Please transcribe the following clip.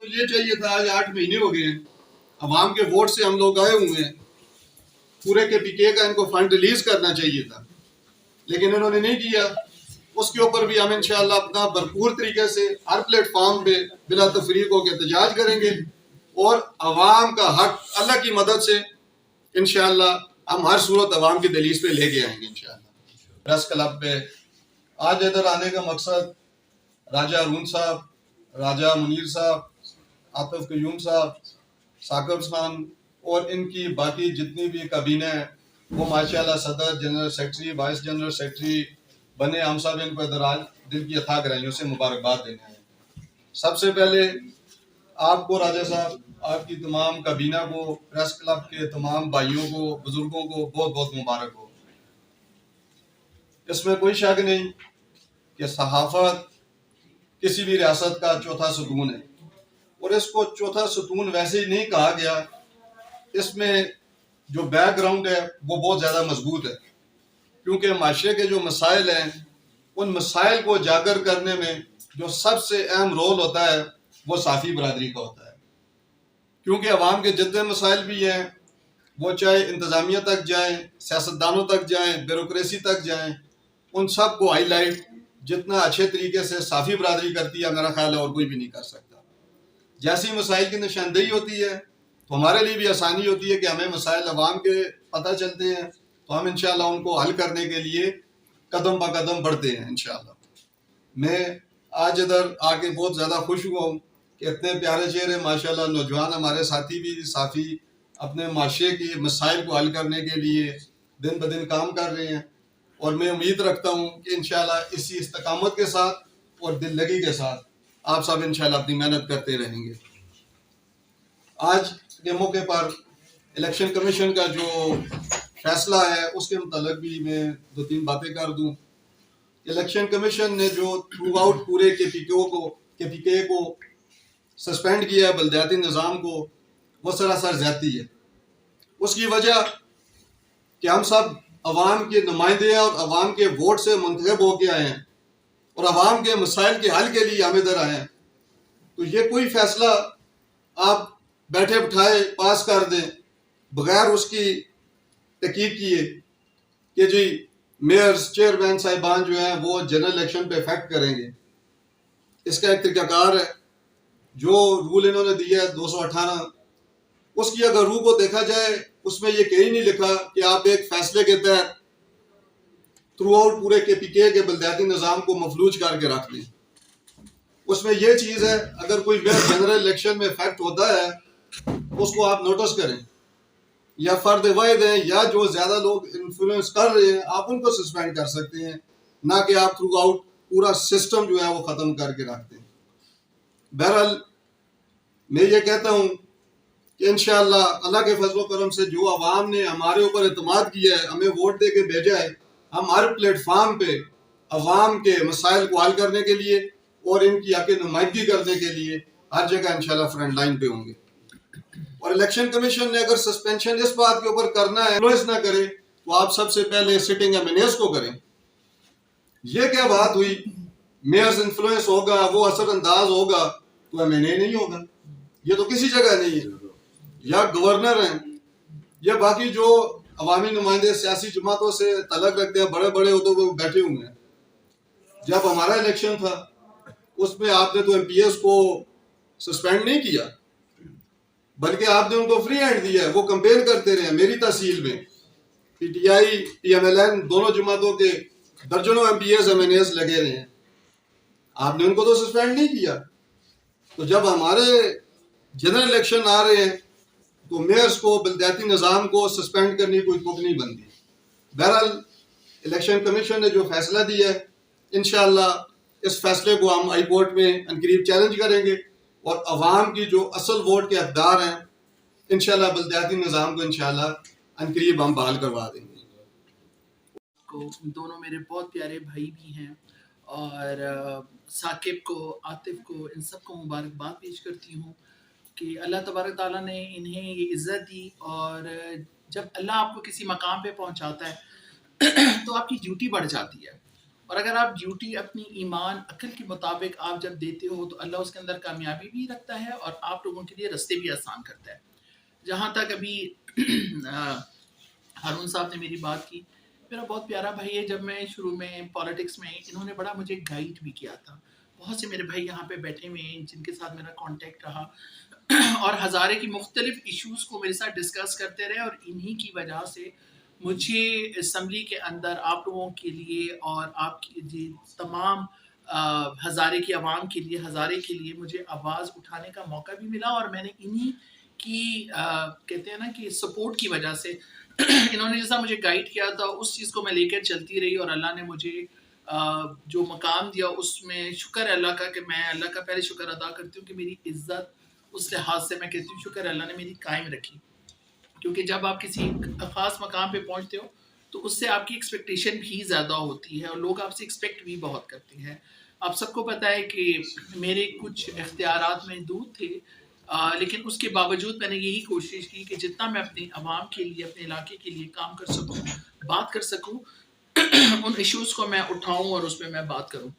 تو یہ چاہیے تھا، آج 8 مہینے ہو گئے ہیں، عوام کے ووٹ سے ہم لوگ آئے ہوئے ہیں، پورے کے پی کے کا ان کو فنڈ ریلیز کرنا چاہیے تھا، لیکن انہوں نے نہیں کیا۔ اس کے اوپر بھی ہم انشاءاللہ اپنا بھرپور طریقے سے ہر پلیٹ فارم پہ بلا تفریق ہو کے احتجاج کریں گے، اور عوام کا حق اللہ کی مدد سے انشاءاللہ ہم ہر صورت عوام کی دہلیز پہ لے کے آئیں گے انشاءاللہ۔ پریس کلب پہ آج ادھر آنے کا مقصد راجہ ارون صاحب، راجہ منیر صاحب، عاطف قیوم صاحب، ثاقب خان اور ان کی باقی جتنی بھی کابینہ ہے وہ ماشاءاللہ صدر، general secretary, vice general secretary بنے، ہم سب ان کو ادھر آج دل کی اتھاہ گہرائیوں سے مبارکباد دینے ہیں۔ سب سے پہلے آپ کو راجہ صاحب، آپ کی تمام کابینہ کو، پریس کلب کے تمام بھائیوں کو، بزرگوں کو بہت بہت مبارک ہو۔ اس میں کوئی شک نہیں کہ صحافت کسی بھی ریاست کا چوتھا ستون ہے، اور اس کو چوتھا ستون ویسے ہی نہیں کہا گیا، اس میں جو بیک گراؤنڈ ہے وہ بہت زیادہ مضبوط ہے، کیونکہ معاشرے کے جو مسائل ہیں ان مسائل کو اجاگر کرنے میں جو سب سے اہم رول ہوتا ہے وہ صحافی برادری کا ہوتا ہے، کیونکہ عوام کے جتنے مسائل بھی ہیں وہ چاہے انتظامیہ تک جائیں، سیاستدانوں تک جائیں، بیوروکریسی تک جائیں، ان سب کو ہائی لائٹ جتنا اچھے طریقے سے صحافی برادری کرتی ہے میرا خیال ہے اور کوئی بھی نہیں کر سکتا۔ جیسی مسائل کی نشاندہی ہوتی ہے تو ہمارے لیے بھی آسانی ہوتی ہے کہ ہمیں مسائل عوام کے پتہ چلتے ہیں، تو ہم انشاءاللہ ان کو حل کرنے کے لیے قدم با قدم بڑھتے ہیں انشاءاللہ۔ میں آج ادھر آ کے بہت زیادہ خوش ہوا ہوں کہ اتنے پیارے چہرے ماشاءاللہ نوجوان ہمارے ساتھی بھی صحافی اپنے معاشرے کی مسائل کو حل کرنے کے لیے دن بدن کام کر رہے ہیں، اور میں امید رکھتا ہوں کہ انشاءاللہ اسی استقامت کے ساتھ اور دل لگی کے ساتھ آپ سب انشاءاللہ اپنی محنت کرتے رہیں گے۔ آج کے موقع پر الیکشن کمیشن کا جو فیصلہ ہے اس کے متعلق بھی میں 2-3 باتیں کر دوں۔ الیکشن کمیشن نے جو تھرو آؤٹ پورے کے پی کے کو سسپینڈ کیا ہے، بلدیاتی نظام کو، وہ سراسر زیادتی ہے۔ اس کی وجہ کہ ہم سب عوام کے نمائندے ہیں اور عوام کے ووٹ سے منتخب ہو کے آئے ہیں، اور عوام کے مسائل کے حل کے لیے ہم ادھر آئے ہیں، تو یہ کوئی فیصلہ آپ بیٹھے بٹھائے پاس کر دیں بغیر اس کی تحقیق کیے کہ جی میئرز، چیئرمین صاحبان جو ہیں وہ جنرل الیکشن پہ افیکٹ کریں گے۔ اس کا ایک طریقہ کار ہے، جو رول انہوں نے دیا ہے 218، اس کی اگر روح کو دیکھا جائے اس میں یہ کہیں نہیں لکھا کہ آپ ایک فیصلے کے تحت تھرو آؤٹ پورے کے پی کے بلدیاتی نظام کو مفلوج کر کے رکھ دیں۔ اس میں یہ چیز ہے اگر کوئی میئر جنرل الیکشن میں افیکٹ ہوتا ہے اس کو آپ نوٹس کریں، یا فرد واحد ہیں یا جو زیادہ لوگ انفلوئنس کر رہے ہیں آپ ان کو سسپینڈ کر سکتے ہیں، نہ کہ آپ تھرو آؤٹ پورا سسٹم جو ہے وہ ختم کر کے رکھتے ہیں۔ بہرحال میں یہ کہتا ہوں کہ انشاءاللہ اللہ کے فضل و کرم سے جو عوام نے ہمارے اوپر اعتماد کیا ہے، ہمیں ووٹ دے کے بھیجا ہے، ہم ہر پلیٹ فارم پہ عوام کے مسائل کو حل کرنے کے لیے اور ان کی حق نمائندگی کرنے کے لیے ہر جگہ انشاءاللہ فرنٹ لائن پہ ہوں گے۔ اور الیکشن کمیشن نے اگر سسپینشن اس بات کے اوپر کرنا ہے، انفلوئنس نہ کرے، تو آپ سب سے پہلے سٹنگ ایم این ایز کو کریں۔ یہ کیا بات ہوئی، میئرز انفلوئنس ہوگا، وہ اثر انداز ہوگا تو ایم این اے نہیں ہوگا؟ یہ تو کسی جگہ نہیں ہے۔ یا گورنر ہیں یا باقی جو عوامی نمائندے سیاسی جماعتوں سے تعلق رکھتے ہیں، بڑے بڑے عہدوں پہ بیٹھے ہوئے ہیں۔ جب ہمارا الیکشن تھا اس میں آپ نے تو ایم پی ایس کو سسپینڈ نہیں کیا، بلکہ آپ نے ان کو فری ہینڈ دیا ہے، وہ کمپین کرتے رہے ہیں۔ میری تحصیل میں P T I, P M L N دونوں جماعتوں کے درجنوں M P S M N S لگے رہے ہیں، آپ نے ان کو تو سسپینڈ نہیں کیا۔ تو جب ہمارے جنرل الیکشن آ رہے ہیں تو میئرز کو، بلدیاتی نظام کو سسپینڈ کرنے کی کوئی تک نہیں بنتی۔ بہرحال الیکشن کمیشن نے جو فیصلہ دیا ہے انشاءاللہ اس فیصلے کو ہم ہائی کورٹ میں عنقریب چیلنج کریں گے، اور عوام کی جو اصل ووٹ کے حقدار ہیں انشاءاللہ بلدیاتی نظام کو انشاءاللہ عنقریب ہم بحال کروا دیں گے۔ دونوں میرے بہت پیارے بھائی بھی ہیں، اور ثاقب کو، عاطف کو، ان سب کو مبارکباد پیش کرتی ہوں کہ اللہ تبارک تعالیٰ نے انہیں یہ عزت دی، اور جب اللہ آپ کو کسی مقام پہ پہنچاتا ہے تو آپ کی ڈیوٹی بڑھ جاتی ہے، اور اگر آپ ڈیوٹی اپنی ایمان عقل کے مطابق آپ جب دیتے ہو تو اللہ اس کے اندر کامیابی بھی رکھتا ہے اور آپ لوگوں کے لیے رستے بھی آسان کرتا ہے. جہاں تک ابھی ہارون صاحب نے میری بات کی، میرا بہت پیارا بھائی ہے. جب میں شروع میں پالیٹکس میں انہوں نے بڑا مجھے گائیڈ بھی کیا تھا. بہت سے میرے بھائی یہاں پہ بیٹھے ہوئے ہیں جن کے ساتھ میرا کانٹیکٹ رہا اور ہزارے کی مختلف ایشوز کو میرے ساتھ ڈسکس کرتے رہے، اور انہی کی وجہ سے مجھے اسمبلی کے اندر آپ لوگوں کے لیے اور آپ کی تمام ہزارے کی عوام کے لیے، ہزارے کے لیے مجھے آواز اٹھانے کا موقع بھی ملا. اور میں نے انہی کی کہتے ہیں نا کہ سپورٹ کی وجہ سے انہوں نے جیسا مجھے گائیڈ کیا تھا اس چیز کو میں لے کر چلتی رہی، اور اللہ نے مجھے جو مقام دیا اس میں شکر ہے اللہ کا کہ میں اللہ کا پہلے شکر ادا کرتی ہوں کہ میری عزت اس لحاظ سے میں کہتی ہوں شکر اللہ نے میری قائم رکھی. کیونکہ جب آپ کسی خاص مقام پہ پہنچتے ہو تو اس سے آپ کی ایکسپیکٹیشن بھی زیادہ ہوتی ہے اور لوگ آپ سے ایکسپیکٹ بھی بہت کرتے ہیں. آپ سب کو پتہ ہے کہ میرے کچھ اختیارات محدود تھے، لیکن اس کے باوجود میں نے یہی کوشش کی کہ جتنا میں اپنی عوام کے لیے، اپنے علاقے کے لیے کام کر سکوں، بات کر سکوں، ان ایشوز کو میں اٹھاؤں اور اس پہ میں بات کروں.